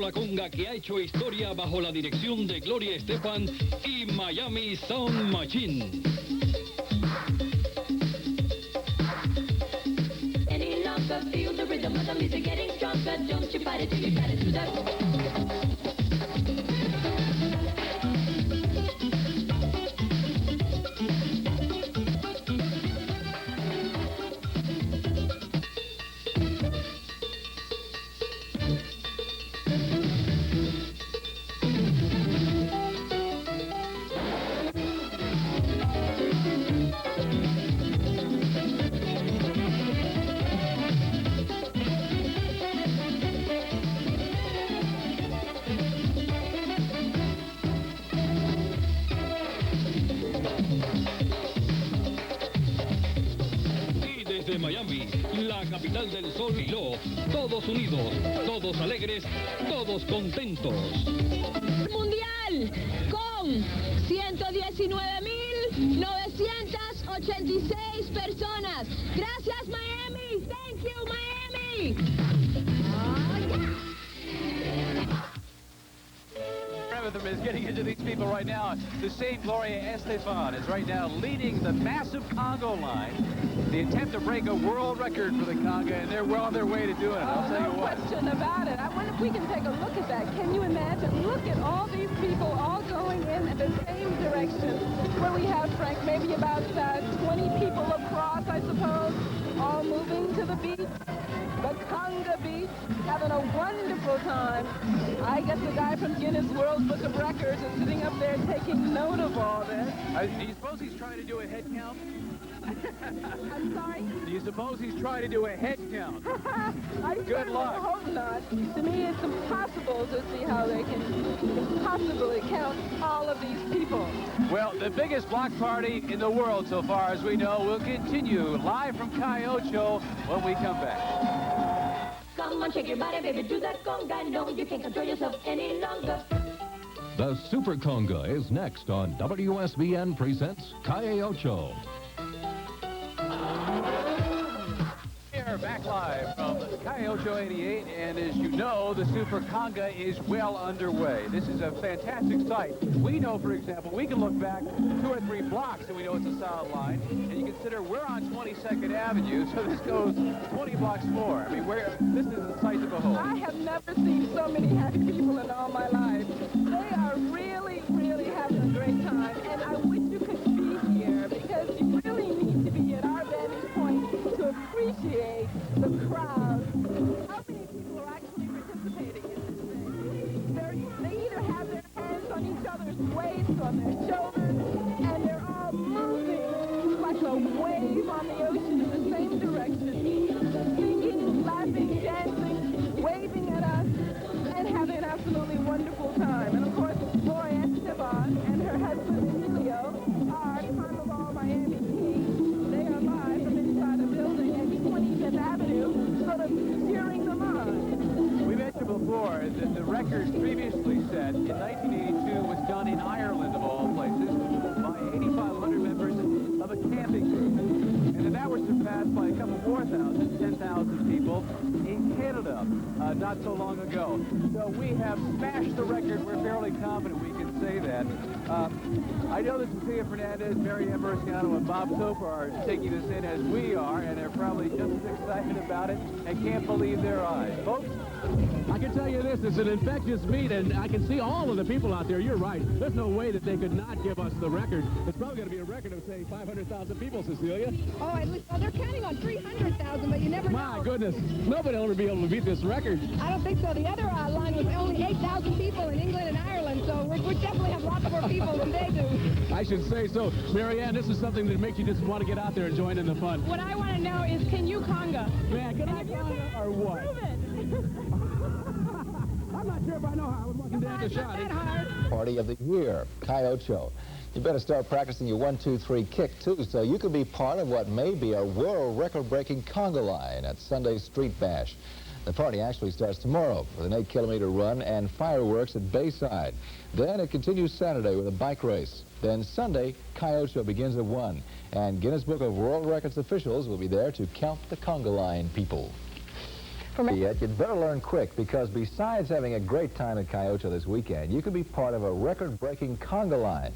la conga que ha hecho historia bajo la dirección de Gloria Estefan y Miami Sound Machine. Any longer feel the rhythm of the music getting stronger. Don't you fight it till you got it to the... De Miami, la capital del sol y lo, todos unidos, todos alegres, todos contentos. Mundial con 119.986 personas. Gracias, Miami. Thank you, Miami. Them is getting into these people right now. The same Gloria Estefan is right now leading the massive Congo line. The attempt to break a world record for the Conga, and they're well on their way to doing it. I'll tell you what. No question about it. I wonder if we can take a look at that. Can you imagine? Look at all these people all going in the same direction. Where we have, Frank, maybe about 20 people across, I suppose, all moving to the beach. The Conga Beach, having a wonderful time. I guess the guy from Guinness World Book of Records is sitting up there taking note of all this. Do you suppose he's trying to do a head count? I'm sorry? Do you suppose he's trying to do a head count? Good luck. I hope not. To me, it's impossible to see how they can possibly count all of these people. Well, the biggest block party in the world so far as we know will continue live from Cayocho when we come back. Come on, shake your body, baby, do that conga. No, you can't control yourself any longer. The Super Conga is next on WSBN Presents Cayocho. We're back live from Cayocho 88, and as you know, the Super Conga is well underway. This is a fantastic sight. We know, for example, we can look back 2 or 3 blocks and we know it's a solid line. And you consider we're on 22nd Avenue, so this goes 20 blocks more. I mean, this is a sight to behold. I have never seen so many happy people in all my life. They are really, really having a great time, and I wish you could be here because you really need to be at our vantage point to appreciate the crowd. How many people are actually participating in this thing? They either have their hands on each other's waists, on their shoulders, and they're all moving like a wave on the ocean in the same direction, singing, laughing, dancing, waving at us, and having an absolutely wonderful time. And of course, Gloria Estefan and her husband Emilio are part of all Miami team. They are live from inside a building at 25th Avenue, sort of cheering them on. We mentioned before that the record previously set in 1982 was done in Ireland, of all places, by 8,500 members of a camping group. And that was surpassed by a couple more thousand, 10,000 people in Canada not so long ago. So we have smashed the record. We're fairly confident we can say that. I know that Cecilia Fernandez, Mary Ambrosiano, and Bob Soper are taking this in as we are, and they're probably just as excited about it and can't believe their eyes. Folks? I can tell you this, it's an infectious meet, and I can see all of the people out there. You're right. There's no way that they could not give us the record. It's probably going to be a record of, say, 500,000 people, Cecilia. Oh, at least, well, they're counting on 300,000, but you never know. My goodness. Nobody will ever be able to beat this record. I don't think so. The other line was only 8,000 people in England and Ireland, so we definitely have lots more people than they do. I should say so. Mary Ann, this is something that makes you just want to get out there and join in the fun. What I want to know is, can you conga? Man, can I conga or what? Prove it. I'm not sure if I know how. I was walking down the shot. Party of the year, Cayocho. You better start practicing your 1-2-3 kick, too, so you can be part of what may be a world record-breaking conga line at Sunday's Street Bash. The party actually starts tomorrow with an 8-kilometer run and fireworks at Bayside. Then it continues Saturday with a bike race. Then Sunday, Cayocho begins at 1, and Guinness Book of World Records officials will be there to count the conga line people. for me. Yet you'd better learn quick, because besides having a great time at Cayocho this weekend, you can be part of a record-breaking conga line.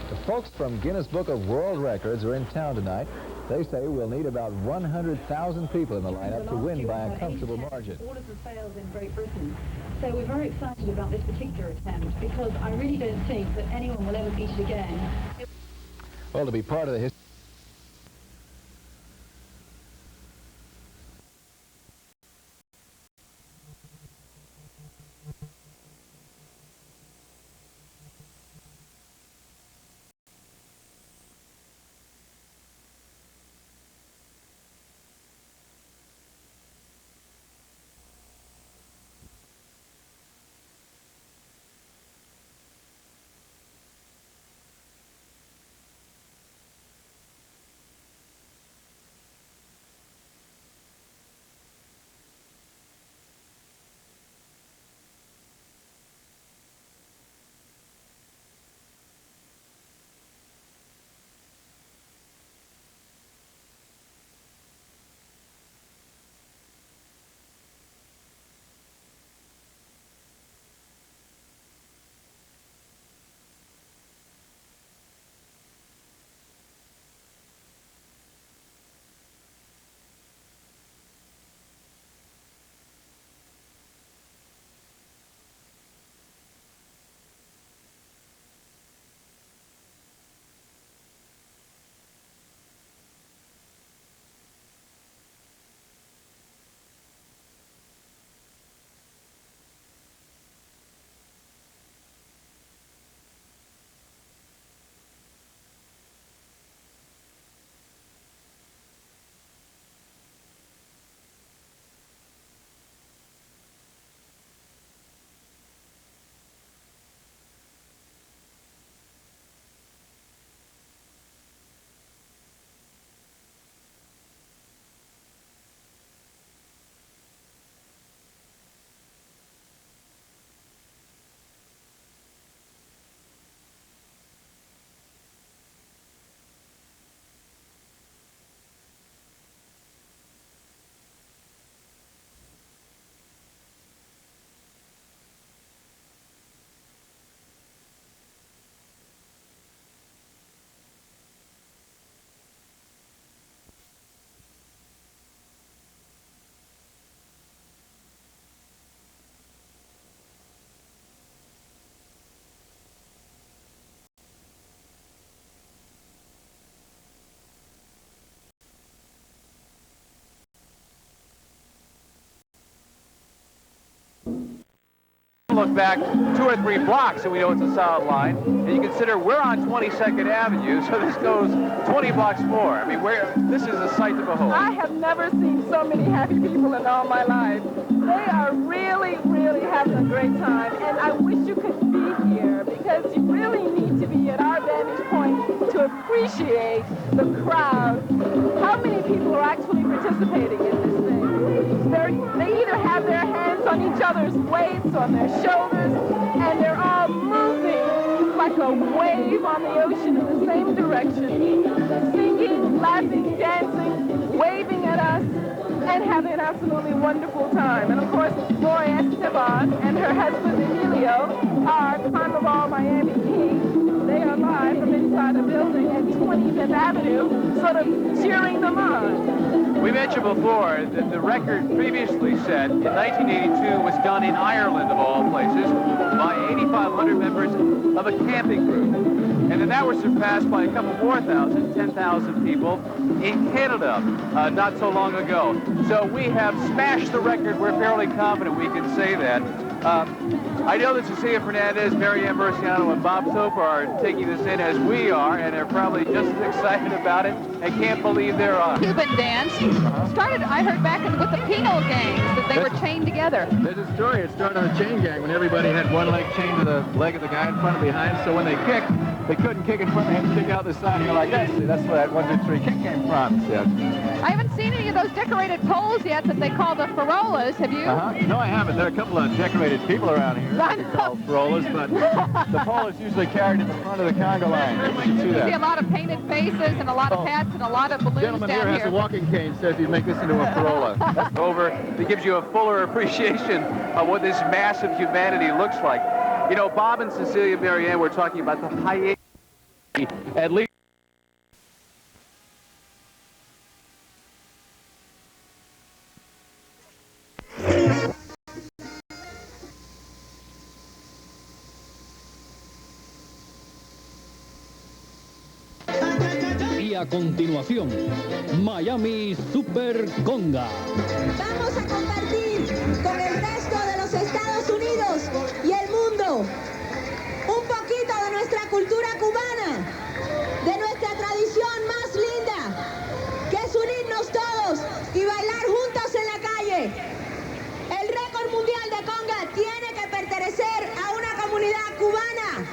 The folks from Guinness Book of World Records are in town tonight. They say we'll need about 100,000 people in the lineup to win by a comfortable margin. Orders of sales in Great Britain. So we're very excited about this particular attempt, because I really don't think that anyone will ever beat it again. Well, to be part of the history. Look back 2 or 3 blocks so we know it's a solid line. And you consider we're on 22nd Avenue, so this goes 20 blocks more. I mean, this is a sight to behold. I have never seen so many happy people in all my life. They are really, really having a great time. And I wish you could be here, because you really need to be at our vantage point to appreciate the crowd. How many people are actually participating in this thing? They either have their hands on each other's waists, on their shoulders, and they're all moving like a wave on the ocean in the same direction, singing, laughing, dancing, waving at us, and having an absolutely wonderful time. And of course, Gloria Esteban and her husband Emilio are Carnival Miami King. They are live from inside a building at 25th Avenue, sort of cheering them on. We mentioned before that the record previously set in 1982 was done in Ireland, of all places, by 8,500 members of a camping group. And then that was surpassed by a couple more thousand, 10,000 people in Canada not so long ago. So we have smashed the record. We're fairly confident we can say that. I know that Cecilia Fernandez, Mary Ann Murciano, and Bob Soper are taking this in as we are, and they're probably just as excited about it and can't believe they're on. Cuban dance started, I heard, back with the penal gangs, that they were chained together. There's a story. It started on a chain gang when everybody had one leg chained to the leg of the guy in front and behind. So when they kicked, they couldn't kick in front of him, kick out the side, and you're like, that's where that 1, 2, 3 kick came from. So, I haven't seen any of those decorated poles yet that they call the farolas. Have you? No, I haven't. There are a couple of decorated people around here that we call farolas, but the pole is usually carried in the front of the conga line. You can see that. See a lot of painted faces and a lot of hats and a lot of balloons Gentleman down here has a walking cane, says he'd make this into a farola. That's over. It gives you a fuller appreciation of what this mass of humanity looks like. You know, Bob and Cecilia Marianne were talking about the high at least. Y a continuación, Miami Super Conga. Vamos a compartir con el resto de los Estados Unidos y el mundo un poquito de nuestra cultura cubana, de nuestra tradición más linda, que es unirnos todos y bailar juntos en la calle. El récord mundial de conga tiene que pertenecer a una comunidad cubana,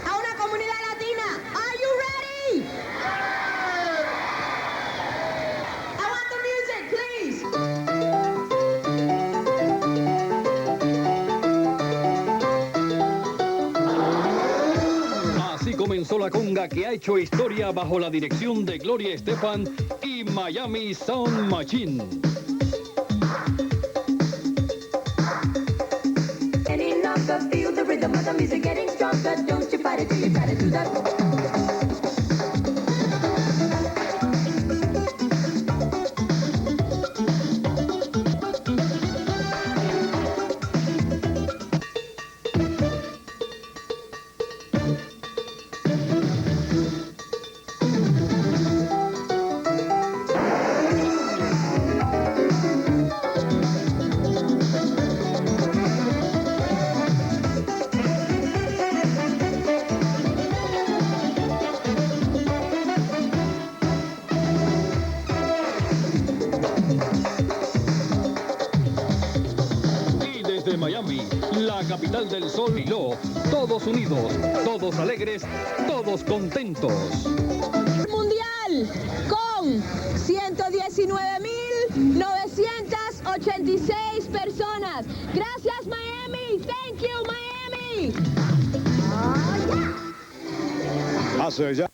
a una comunidad latina. Are you ready? I want the music, please. Así comenzó la conga que ha hecho historia bajo la dirección de Gloria Estefan y Miami Sound Machine. And enough to feel the rhythm of the music getting stronger. Don't you fight it till you try to do that. Desde Miami, la capital del sol y lo, todos unidos, todos alegres, todos contentos. Mundial con 119.986 personas. Gracias, Miami. Thank you, Miami. Hace ya